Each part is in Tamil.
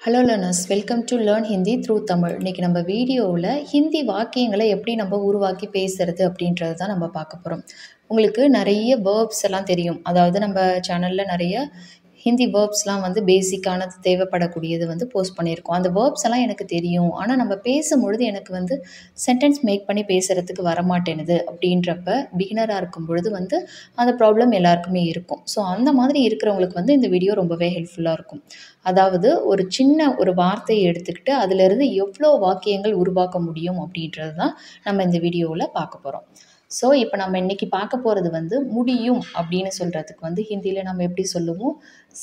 Hello learners, welcome to learn Hindi through Tamil. இன்றைக்கி நம்ம வீடியோவில் ஹிந்தி வாக்கியங்களை எப்படி நம்ம உருவாக்கி பேசுகிறது அப்படின்றது தான் நம்ம பார்க்க போகிறோம். உங்களுக்கு நிறைய வேர்ப்ஸ் எல்லாம் தெரியும். அதாவது நம்ம சேனலில் நிறைய ஹிந்தி வேர்ப்ஸ்லாம் வந்து பேசிக்கானது தேவைப்படக்கூடியது வந்து போஸ்ட் பண்ணியிருக்கோம். அந்த வேர்ப்ஸ் எல்லாம் எனக்கு தெரியும், ஆனால் நம்ம பேசும்பொழுது எனக்கு வந்து சென்டென்ஸ் மேக் பண்ணி பேசுகிறதுக்கு வரமாட்டேனுது அப்படின்றப்ப பிகினராக இருக்கும் பொழுது வந்து அந்த ப்ராப்ளம் எல்லாருக்குமே இருக்கும். ஸோ அந்த மாதிரி இருக்கிறவங்களுக்கு வந்து இந்த வீடியோ ரொம்பவே ஹெல்ப்ஃபுல்லாக இருக்கும். அதாவது ஒரு சின்ன ஒரு வார்த்தையை எடுத்துக்கிட்டு அதிலிருந்து எவ்வளோ வாக்கியங்கள் உருவாக்க முடியும் அப்படின்றது தான் நம்ம இந்த வீடியோவில் பார்க்க போகிறோம். ஸோ இப்போ நம்ம இன்றைக்கி பார்க்க போகிறது வந்து முடியும் அப்படின்னு சொல்கிறதுக்கு வந்து ஹிந்தியில் நம்ம எப்படி சொல்லுவோம்?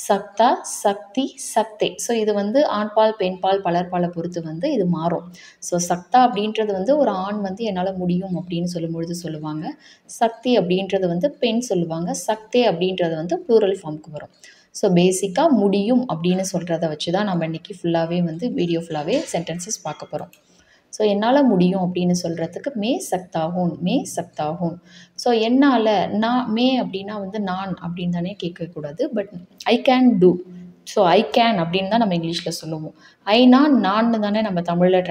சக்தா, சக்தி, சக்தே. ஸோ இது வந்து ஆண்பால் பெண்பால் பலர்பாலை பொறுத்து வந்து இது மாறும். ஸோ சக்தா அப்படின்றது வந்து ஒரு ஆண் வந்து என்னால் முடியும் அப்படின்னு சொல்லும்பொழுது சொல்லுவாங்க. சக்தி அப்படின்றது வந்து பெண் சொல்லுவாங்க. சக்தே அப்படின்றது வந்து ப்ளூரல் ஃபார்முக்கு வரும். ஸோ பேசிக்காக முடியும் அப்படின்னு சொல்கிறத வச்சு தான் நம்ம இன்றைக்கி ஃபுல்லாகவே வந்து வீடியோ ஃபுல்லாகவே சென்டென்சஸ் பார்க்க போகிறோம். ஸோ என்னால் முடியும் அப்படின்னு சொல்கிறதுக்கு மே சக்தாகும், மே சக்தாகும். ஸோ என்னால் நான் மே அப்படின்னா வந்து நான் அப்படின்னு தானே கேட்கக்கூடாது. But I can do. So I can அப்படின்னு தான் நம்ம இங்கிலீஷில் சொல்லுவோம். ஐனா நான்னு தானே நம்ம தமிழில்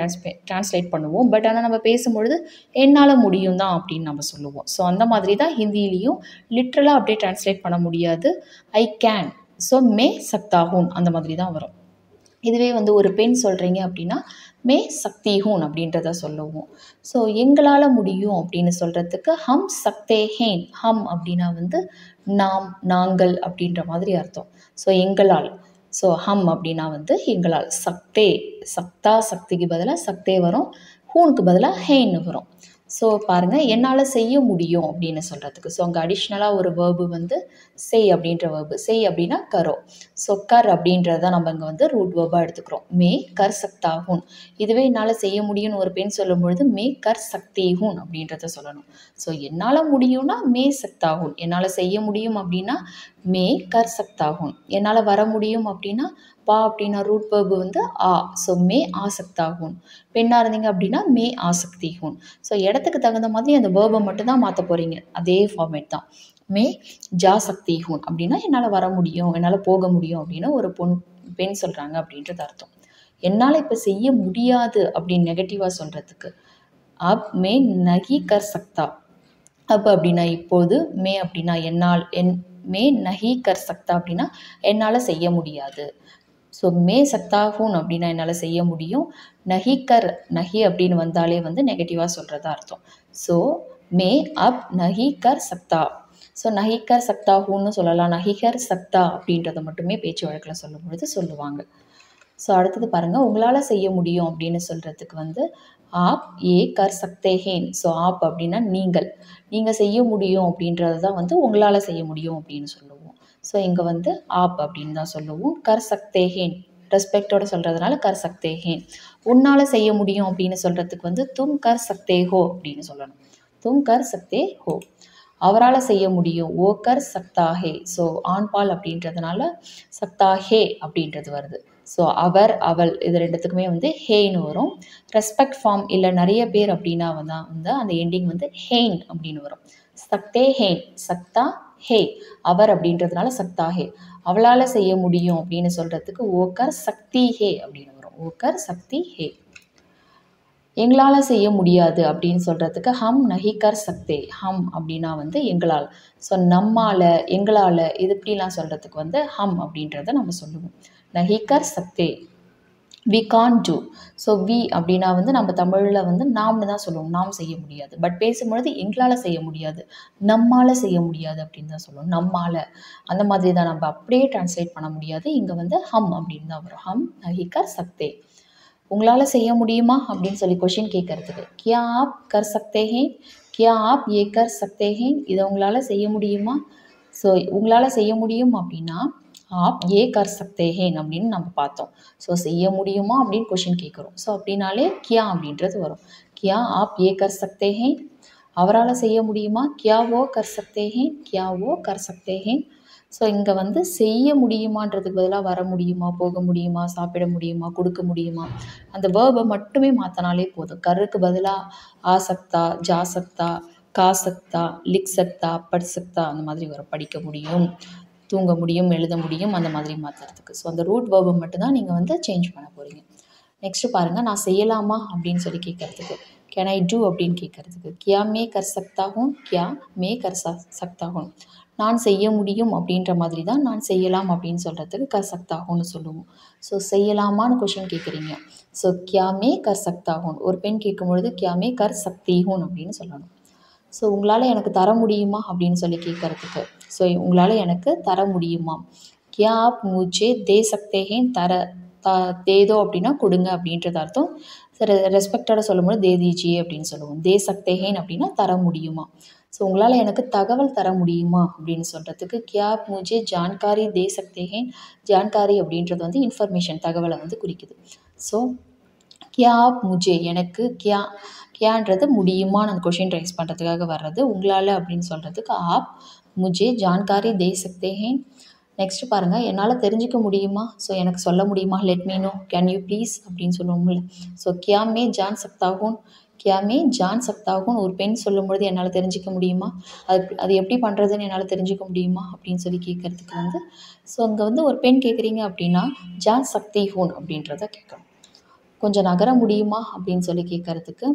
டிரான்ஸ்லேட் பண்ணுவோம். பட் ஆனால் நம்ம பேசும்பொழுது என்னால் முடியும் தான் அப்படின்னு நம்ம சொல்லுவோம். ஸோ அந்த மாதிரி தான் ஹிந்தியிலையும் லிட்ரலாக அப்படியே டிரான்ஸ்லேட் பண்ண முடியாது. I can. ஸோ மே சக்தாகும் அந்த மாதிரி தான் வரும். இதுவே வந்து ஒரு பெண் சொல்கிறீங்க அப்படின்னா மே சக்தி ஹூன் அப்படின்றத சொல்லுவோம். ஸோ எங்களால் முடியும் அப்படின்னு சொல்கிறதுக்கு ஹம் சக்தே ஹேன். ஹம் அப்படின்னா வந்து நாம், நாங்கள் அப்படின்ற மாதிரி அர்த்தம். ஸோ எங்களால். ஸோ ஹம் அப்படின்னா வந்து எங்களால். சக்தே, சக்தா சக்திக்கு பதிலாக சக்தே வரும். ஹூனுக்கு பதிலாக ஹேன்னு வரும். ஸோ பாருங்கள், என்னால் செய்ய முடியும் அப்படின்னு சொல்கிறதுக்கு. ஸோ அங்கே அடிஷ்னலாக ஒரு வேர்பு வந்து செய் அப்படின்ற வேர்பு. செய் அப்படின்னா கரோ. ஸோ கர் அப்படின்றத நம்ம இங்கே வந்து ரூட் வேர்பாக எடுத்துக்கிறோம். மே கர் சக்தாகும். இதுவே என்னால் செய்ய முடியும்னு ஒரு பெண் சொல்லும் பொழுது மே கர் சக்தேகும் அப்படின்றத சொல்லணும். ஸோ என்னால் முடியும்னா மே சக்தாகும். என்னால் செய்ய முடியும் அப்படின்னா மே கர் சக்தாகும். என்னால் வர முடியும் அப்படின்னா வா அப்படின்னா ரூட் வேர்பு வந்து ஆ. ஸோ மே ஆசக்தாகும். பெண்ணாக இருந்தீங்க அப்படின்னா மே ஆசக்திகும். ஸோ இடத்துக்கு தகுந்த மாதிரி அந்த வேர்பை மட்டும்தான் மாற்ற போகிறீங்க. அதே ஃபார்மேட் தான். மே ஜா சக்தி ஹூன் அப்படின்னா என்னால் வர முடியும், என்னால் போக முடியும் அப்படின்னு ஒரு பெண் சொல்கிறாங்க அப்படின்றது அர்த்தம். என்னால் இப்போ செய்ய முடியாது அப்படின்னு நெகட்டிவாக சொல்கிறதுக்கு அப் மே நகி கர் சக்தா. அப் அப்படின்னா இப்போது, மே அப்படின்னா என்னால், மே நகி கர் சக்தா அப்படின்னா என்னால் செய்ய முடியாது. ஸோ மே சக்தாகும் அப்படின்னா என்னால் செய்ய முடியும். நகி கர், நகி அப்படின்னு வந்தாலே வந்து நெகட்டிவாக சொல்கிறதா அர்த்தம். ஸோ மே அப் நகி கர் சக்தா. ஸோ நகிகர் சக்தாகுன்னு சொல்லலாம். நகிகர் சக்தா அப்படின்றத மட்டுமே பேச்சு வழக்கில் சொல்லும் பொழுது சொல்லுவாங்க. ஸோ அடுத்தது பாருங்கள், உங்களால் செய்ய முடியும் அப்படின்னு சொல்கிறதுக்கு வந்து ஆப் ஏ கர் சக்தேஹேன். ஸோ ஆப் அப்படின்னா நீங்கள், நீங்கள் செய்ய முடியும் அப்படின்றது தான் வந்து உங்களால் செய்ய முடியும் அப்படின்னு சொல்லுவோம். ஸோ இங்கே வந்து ஆப் அப்படின்னு தான் சொல்லுவோம். கர் சக்தேஹேன் ரெஸ்பெக்டோட சொல்கிறதுனால கர் சக்தேஹேன். உன்னால் செய்ய முடியும் அப்படின்னு சொல்கிறதுக்கு வந்து தும் கர் சக்தேஹோ அப்படின்னு சொல்லணும். தும் கர் சக்தே ஹோ. அவரால் செய்ய முடியும். ஓ கர் சக்தாஹே. ஸோ ஆண்பால் அப்படின்றதுனால சக்தாஹே அப்படின்றது வருது. ஸோ அவர், அவள் இது ரெண்டுத்துக்குமே வந்து ஹேன்னு வரும். ரெஸ்பெக்ட் ஃபார்ம் இல்லை நிறைய பேர் அப்படின்னா வந்து அந்த எண்டிங் வந்து ஹேன் அப்படின்னு வரும். சக்தே ஹேன், சக்தா ஹே. அவர் அப்படின்றதுனால சக்தா ஹே. அவளால் செய்ய முடியும் அப்படின்னு சொல்கிறதுக்கு ஓக்கர் சக்தி ஹே அப்படின்னு வரும். ஓக்கர் சக்தி ஹே. எங்களால் செய்ய முடியாது அப்படின்னு சொல்கிறதுக்கு ஹம் நஹி கர் சக்தே. ஹம் அப்படின்னா வந்து எங்களால். ஸோ நம்மால், எங்களால் இது இப்படிலாம் சொல்கிறதுக்கு வந்து ஹம் அப்படின்றத நம்ம சொல்லுவோம். நஹி கர் சக்தே. We can't do. So we அப்படின்னா வந்து நம்ம தமிழில் வந்து நாம்னு தான் சொல்லுவோம். நாம் செய்ய முடியாது. பட் பேசும்பொழுது எங்களால் செய்ய முடியாது, நம்மால் செய்ய முடியாது அப்படின்னு தான் சொல்லுவோம். நம்மால் அந்த மாதிரி தான் நம்ம அப்படியே டிரான்ஸ்லேட் பண்ண முடியாது. இங்கே வந்து ஹம் அப்படின்னு தான் வரும். ஹம் நஹி கர் சக்தே. உங்களால் செய்ய முடியுமா அப்படின்னு சொல்லி கொஷின் கேட்கறதுக்கு கியா ஆப் கர் சக்தே ஹேன், கியா ஆப் ஏ கர் சக்தே ஹேன். இதை உங்களால் செய்ய முடியுமா? ஸோ உங்களால் செய்ய முடியும் அப்படின்னா ஆப் ஏ கர் சக்தே ஹேன் அப்படின்னு நம்ம பார்த்தோம். ஸோ செய்ய முடியுமா அப்படின்னு கொஷின் கேட்குறோம். ஸோ அப்படின்னாலே கியா அப்படின்றது வரும். கியா ஆப் ஏ கர் சக்தே ஹேன். அவரால் செய்ய முடியுமா? கியா ஓ கர் சக்தே ஹேன், கியா ஓ கர் சக்தே ஹேன். ஸோ இங்கே வந்து செய்ய முடியுமான்றதுக்கு பதிலாக வர முடியுமா, போக முடியுமா, சாப்பிட முடியுமா, கொடுக்க முடியுமா, அந்த வேர்பை மட்டுமே மாற்றினாலே போதும். கருக்கு பதிலாக ஆசக்தா, ஜாசக்தா, காசக்தா, லிக் சக்தா, பட் சக்தா அந்த மாதிரி வரும். படிக்க முடியும், தூங்க முடியும், எழுத முடியும், அந்த மாதிரி மாற்றுறதுக்கு. ஸோ அந்த ரூட் வேர்பை மட்டும்தான் நீங்கள் வந்து சேஞ்ச் பண்ண போகிறீங்க. நெக்ஸ்ட்டு பாருங்கள், நான் செய்யலாமா அப்படின்னு சொல்லி கேட்குறதுக்கு கேன் ஐ டூ அப்படின்னு கேட்குறதுக்கு கியா மே கர் சக்தா ஹூம், கியா மே கர் சக்தா ஹூம். நான் செய்ய முடியும் அப்படின்ற மாதிரி தான் நான் செய்யலாம் அப்படின்னு சொல்கிறதுக்கு கர் சக்தா ஹூன்னு சொல்லுவோம். ஸோ செய்யலாமான்னு கொஷின் கேட்குறீங்க. ஸோ கியா மே கர் சக்தா ஹூன். ஒரு பெண் கேட்கும்பொழுது கியா மே கர் சக்தி ஹூன் அப்படின்னு சொல்லணும். ஸோ உங்களால் எனக்கு தர முடியுமா அப்படின்னு சொல்லி கேட்குறதுக்கு ஸோ உங்களால் எனக்கு தர முடியுமா, கியா ஆப் முझे दे सकते हैं, தேதோ அப்படின்னா கொடுங்க அப்படின்றது அர்த்தம். சரி, ரெஸ்பெக்டடாக சொல்லும்போது தே தீஜியே அப்படின்னு சொல்லுவோம். தே சக்தேஹேன் அப்படின்னா தர முடியுமா. ஸோ உங்களால் எனக்கு தகவல் தர முடியுமா அப்படின்னு சொல்கிறதுக்கு கியா ஆப் முझे ஜான்காரி தே சக்தேஹேன். ஜான்காரி அப்படின்றது வந்து இன்ஃபர்மேஷன், தகவலை வந்து குறிக்குது. ஸோ கியா ஆப் முझे, எனக்கு கியான்றது முடியுமான்னு அந்த கொஷின் ரைஸ் பண்ணுறதுக்காக வர்றது. உங்களால் அப்படின்னு சொல்கிறதுக்கு ஆப் முझे ஜான்காரி தே சக்தேஹேன். நெக்ஸ்ட்டு பாருங்கள், என்னால் தெரிஞ்சிக்க முடியுமா, ஸோ எனக்கு சொல்ல முடியுமா, let me know, can you please அப்படின்னு சொல்லுவோம்ல. ஸோ கியா மே ஜான் சக்தா ஹூன், கியா மே ஜான் சக்தா ஹூன். ஒரு பெண் சொல்லும்பொழுது என்னால் தெரிஞ்சிக்க முடியுமா, அது எப்படி பண்ணுறதுன்னு என்னால் தெரிஞ்சிக்க முடியுமா அப்படின்னு சொல்லி கேட்குறதுக்கு வந்து ஸோ அங்கே வந்து ஒரு பெண் கேட்குறீங்க அப்படின்னா ஜான் சக்தி ஹூன் அப்படின்றத கேட்கணும். கொஞ்சம் நகர முடியுமா அப்படின்னு சொல்லி கேட்குறதுக்கு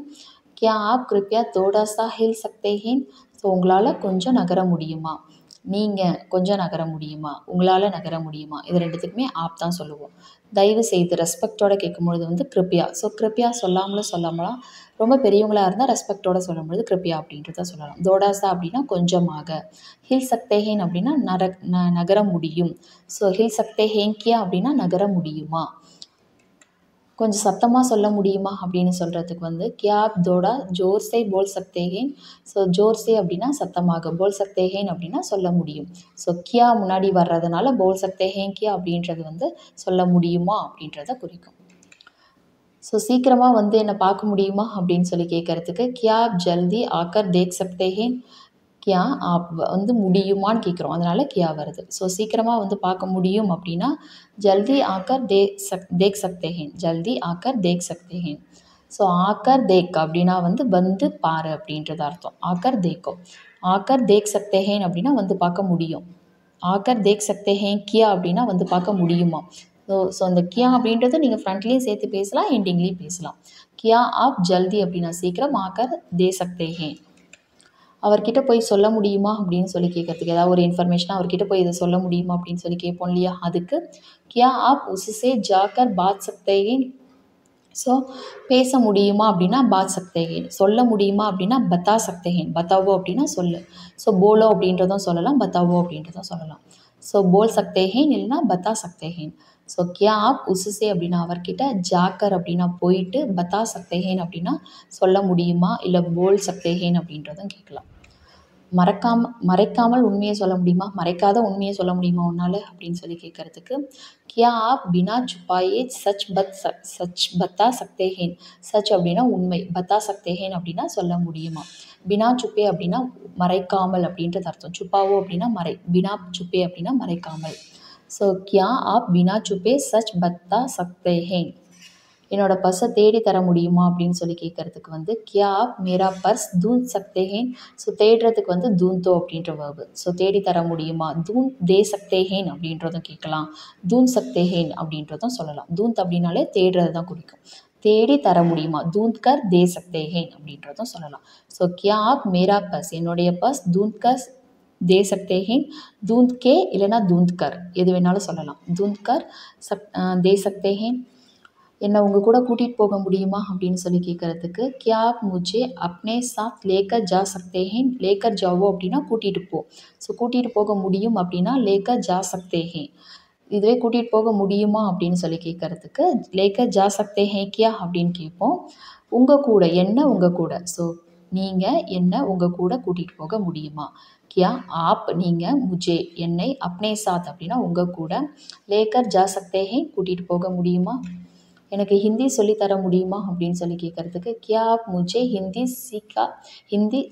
கியா ஆப் கிருப்பியா தோடா சா ஹில் சக்தே ஹேன். ஸோ உங்களால் கொஞ்சம் நகர முடியுமா, நீங்கள் கொஞ்சம் நகர முடியுமா, உங்களால் நகர முடியுமா, இது ரெண்டுத்துக்குமே ஆப் தான் சொல்லுவோம். தயவு செய்து ரெஸ்பெக்டோடு கேட்கும்பொழுது வந்து கிருப்பியா. ஸோ கிருப்பியா சொல்லாமலாம் ரொம்ப பெரியவங்களாக இருந்தால் ரெஸ்பெக்டோடு சொல்லும்பொழுது கிருப்பியா அப்படின்றத சொல்லலாம். தோடாசா அப்படின்னா கொஞ்சமாக. ஹில் சக்தேஹேன் அப்படின்னா நகர முடியும். ஸோ ஹில் சக்தேஹேன் கியா அப்படின்னா நகர முடியுமா. கொஞ்சம் சத்தமாக சொல்ல முடியுமா அப்படின்னு சொல்கிறதுக்கு வந்து கியா ஆப் தோடா ஜோர் சே போல் சக்தேஹேன். ஸோ ஜோர் சே அப்படின்னா சத்தமாக, போல் சக்தேஹேன் அப்படின்னா சொல்ல முடியும். ஸோ கியா முன்னாடி வர்றதுனால போல் சக்தேஹேன் கியா அப்படின்றது வந்து சொல்ல முடியுமா அப்படின்றத குறிக்கும். ஸோ சீக்கிரமாக வந்து என்னை பார்க்க முடியுமா அப்படின்னு சொல்லி கேட்குறதுக்கு கியா ஆப் ஜல்தி ஆக்கர் தேக் சக்தேஹேன். கியா ஆப் வந்து முடியுமான்னு கேட்குறோம், அதனால் கியா வருது. ஸோ சீக்கிரமாக வந்து பார்க்க முடியும் அப்படின்னா ஜல்தி ஆக்கர் தேக் சக்தேஹேன், ஜல்தி ஆக்கர் தேக் சக்தேஹேன். ஸோ ஆக்கர் தேக் அப்படின்னா வந்து பாரு அப்படின்றது அர்த்தம். ஆக்கர் தேக்கோ, ஆக்கர் தேக் சக்தேஹேன் அப்படின்னா வந்து பார்க்க முடியும். ஆக்கர் தேக் சக்தேஹேன் கியா அப்படின்னா வந்து பார்க்க முடியுமா. ஸோ அந்த கியா அப்படின்றது நீங்கள் ஃப்ரண்ட்லேயும் சேர்த்து பேசலாம், எண்டிங்லேயும் பேசலாம். கியா ஆப் ஜல்தி அப்படின்னா சீக்கிரம், ஆக்கர் தே சக்தேஹேன். அவர்கிட்ட போய் சொல்ல முடியுமா அப்படின்னு சொல்லி கேட்குறதுக்கு ஏதாவது ஒரு இன்ஃபர்மேஷனாக அவர்கிட்ட போய் இதை சொல்ல முடியுமா அப்படின்னு சொல்லி கேட்போம் இல்லையா, அதுக்கு கியா ஆப் உஸ்ஸே ஜாக்கர் பாத் சக்தேஹேன். ஸோ பேச முடியுமா அப்படின்னா பாத் சக்தேஹேன், சொல்ல முடியுமா அப்படின்னா பத்தா சக்தேஹேன். பத்தாவோ அப்படின்னா சொல்லு. ஸோ போலோ அப்படின்றதும் சொல்லலாம், பத்தாவோ அப்படின்றதும் சொல்லலாம். ஸோ போல் சக்தேஹேன் இல்லைனா பத்தா சக்தேஹேன். ஸோ கியா ஆப் உஸ்ஸே அப்படின்னா அவர்கிட்ட, ஜாக்கர் அப்படின்னா போயிட்டு, பத்தா சக்தேஹேன் அப்படின்னா சொல்ல முடியுமா, இல்லை போல் சக்தேஹேன் அப்படின்றதும் கேட்கலாம். மறைக்காமல் உண்மையை சொல்ல முடியுமா, மறைக்காத உண்மையை சொல்ல முடியுமா உன்னால் அப்படின்னு சொல்லி கேட்குறதுக்கு கியா ஆப் பினா சுப்பாயே சச் பத்தா சக்தேஹேன். சச் அப்படின்னா உண்மை, பத்தா சக்தேஹேன் அப்படின்னா சொல்ல முடியுமா. பினா சுப்பே அப்படின்னா மறைக்காமல் அப்படின்றது அர்த்தம். சுப்பாவோ அப்படின்னா மறை, பினா சுப்பே அப்படின்னா மறைக்காமல். ஸோ கியா ஆப் பினா சுப்பே சச் பத்தா சக்தேஹேன். என்னோடய பர்ஸை தேடி தர முடியுமா அப்படின்னு சொல்லி கேட்குறதுக்கு வந்து கியா ஆப் மேரா பர்ஸ் தூந்த் சக்தேஹேன். ஸோ தேடுறதுக்கு வந்து தூந்தோ அப்படின்ற வேர்பு. ஸோ தேடி தர முடியுமா. தூந்த் தே சக்தேஹேன் அப்படின்றதும் கேட்கலாம், தூந்த் சக்தேஹேன் அப்படின்றதும் சொல்லலாம். தூந்த் அப்படின்னாலே தேடுறது தான் குறிக்கும். தேடி தர முடியுமா, தூந்த் கர் தே சக்தேஹேன் அப்படின்றதும் சொல்லலாம். ஸோ கியா ஆப் மேரா பர்ஸ், என்னுடைய பர்ஸ் தூந்த் கர் தே சக்தேஹேன். தூந்த் கே இல்லைனா தூந்த் கர் எது வேணாலும் சொல்லலாம். தூந்த் கர் தே சக்தேஹேன். என்னை உங்கள் கூட கூட்டிகிட்டு போக முடியுமா அப்படின்னு சொல்லி கேட்குறதுக்கு கியா ஆப் முझे அப்னே சாத் லேக்கர் ஜா சக்தேஹேன். லேக்கர் ஜாவோ அப்படின்னா கூட்டிகிட்டு போ. ஸோ கூட்டிகிட்டு போக முடியும் அப்படின்னா லேக்கர் ஜா சக்தேஹேன். இதுவே கூட்டிகிட்டு போக முடியுமா அப்படின்னு சொல்லி கேட்குறதுக்கு லேக்கர் ஜா சக்தேஹேன் கியா அப்படின்னு கேட்போம். உங்கள் கூட, என்ன உங்கள் கூட. ஸோ நீங்கள் என்ன உங்கள் கூட கூட்டிகிட்டு போக முடியுமா. கியா ஆப் நீங்கள், முझे என்னை, அப்னே சாத் அப்படின்னா உங்கள் கூட, லேக்கர் ஜா சக்தேஹேன் கூட்டிகிட்டு போக முடியுமா. எனக்கு ஹிந்தி சொல்லித்தர முடியுமா அப்படின்னு சொல்லி கேட்குறதுக்கு கியா ஆப் முझे ஹிந்தி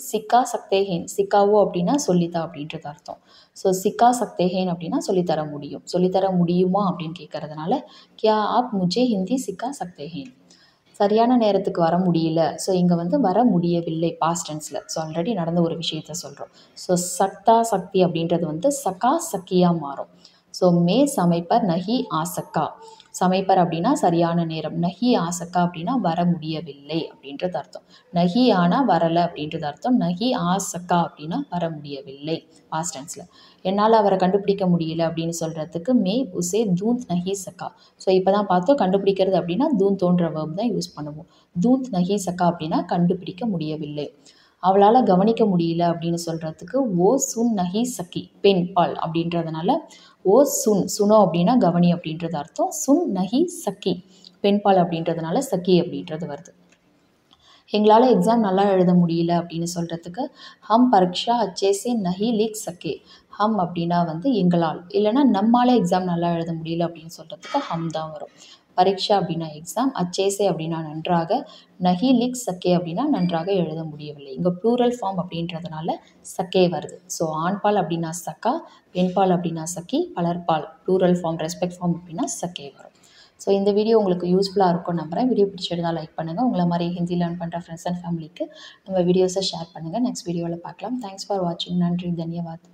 சிக்கா சக்தேஹேன். சிக்காவோ அப்படின்னா சொல்லித்தா அப்படின்றது அர்த்தம். ஸோ சிக்கா சக்தேஹேன் அப்படின்னா சொல்லித்தர முடியும். சொல்லித்தர முடியுமா அப்படின்னு கேட்குறதுனால கியா ஆப் முझे ஹிந்தி சிக்கா சக்தேஹேன். சரியான நேரத்துக்கு வர முடியல. ஸோ இங்கே வந்து வர முடியவில்லை பாஸ்ட் டென்ஸில். ஸோ ஆல்ரெடி நடந்த ஒரு விஷயத்த சொல்கிறோம். ஸோ சக்தா சக்தி அப்படின்றது வந்து சகா சக்கியாக மாறும். ஸோ மே சமைப்பர் நஹி ஆசக்கா. சமைப்பர் அப்படின்னா சரியான நேரம். நஹி ஆசக்கா அப்படின்னா வர முடியவில்லை அப்படின்றது அர்த்தம். நஹி ஆனால் வரலை அப்படின்றது அர்த்தம். நஹி ஆசக்கா அப்படின்னா வர முடியவில்லை பாஸ்ட் டென்ஸில். என்னால் அவரை கண்டுபிடிக்க முடியல அப்படின்னு சொல்கிறதுக்கு மே உசே தூந்த் நஹி சக்கா. ஸோ இப்போ தான் பார்த்தோம், கண்டுபிடிக்கிறது அப்படின்னா தோன்ற வேர்ப் தான் யூஸ் பண்ணுவோம். தூந்த் நஹி சக்கா அப்படின்னா கண்டுபிடிக்க முடியவில்லை. அவளால் கவனிக்க முடியல அப்படின்னு சொல்கிறதுக்கு ஓ சுன் நஹி சக்கி, பெண் பால் அப்படின்றதுனால ஓ சுனோ அப்படின்னா கவனி அப்படின்றது அர்த்தம். சுன் நஹி சக்கி, பெண் பால் அப்படின்றதுனால சக்கி அப்படின்றது வருது. எங்களால் எக்ஸாம் நல்லா எழுத முடியல அப்படின்னு சொல்கிறதுக்கு ஹம் பரீட்சா அச்சேசே நஹி லிக் சக்கே. ஹம் அப்படின்னா வந்து எங்களால், இல்லைனா நம்மளால் எக்ஸாம் நல்லா எழுத முடியல அப்படின்னு சொல்கிறதுக்கு ஹம் தான் வரும். பரீட்சா அப்படின்னா எக்ஸாம், அச்சேசே அப்படின்னா நன்றாக, நஹி லிக் சக்கே அப்படின்னா நன்றாக எழுத முடியவில்லை. இங்கே ப்ளூரல் ஃபார்ம் அப்படின்றதுனால சக்கே வருது. ஸோ ஆண்பால் அப்படின்னா சக்கா, பெண்பால் அப்படின்னா Sakki, பலர்பால் plural form respect form அப்படின்னா சக்கே வரும். ஸோ இந்த வீடியோ உங்களுக்கு யூஸ்ஃபுல்லாக இருக்கும் நம்புகிறேன். வீடியோ பிடிச்சிருந்தால் லைக் பண்ணுங்கள். உங்களை மாதிரி ஹிந்தி லேர்ன் பண்ணுற ஃப்ரெண்ட்ஸ் அண்ட் ஃபேமிலிக்கு நம்ம வீடியோஸை ஷேர் பண்ணுங்கள். நெக்ஸ்ட் வீடியோவில் பார்க்கலாம். தேங்க்ஸ் ஃபார் வாட்சிங். நன்றி, தன்யவாத்.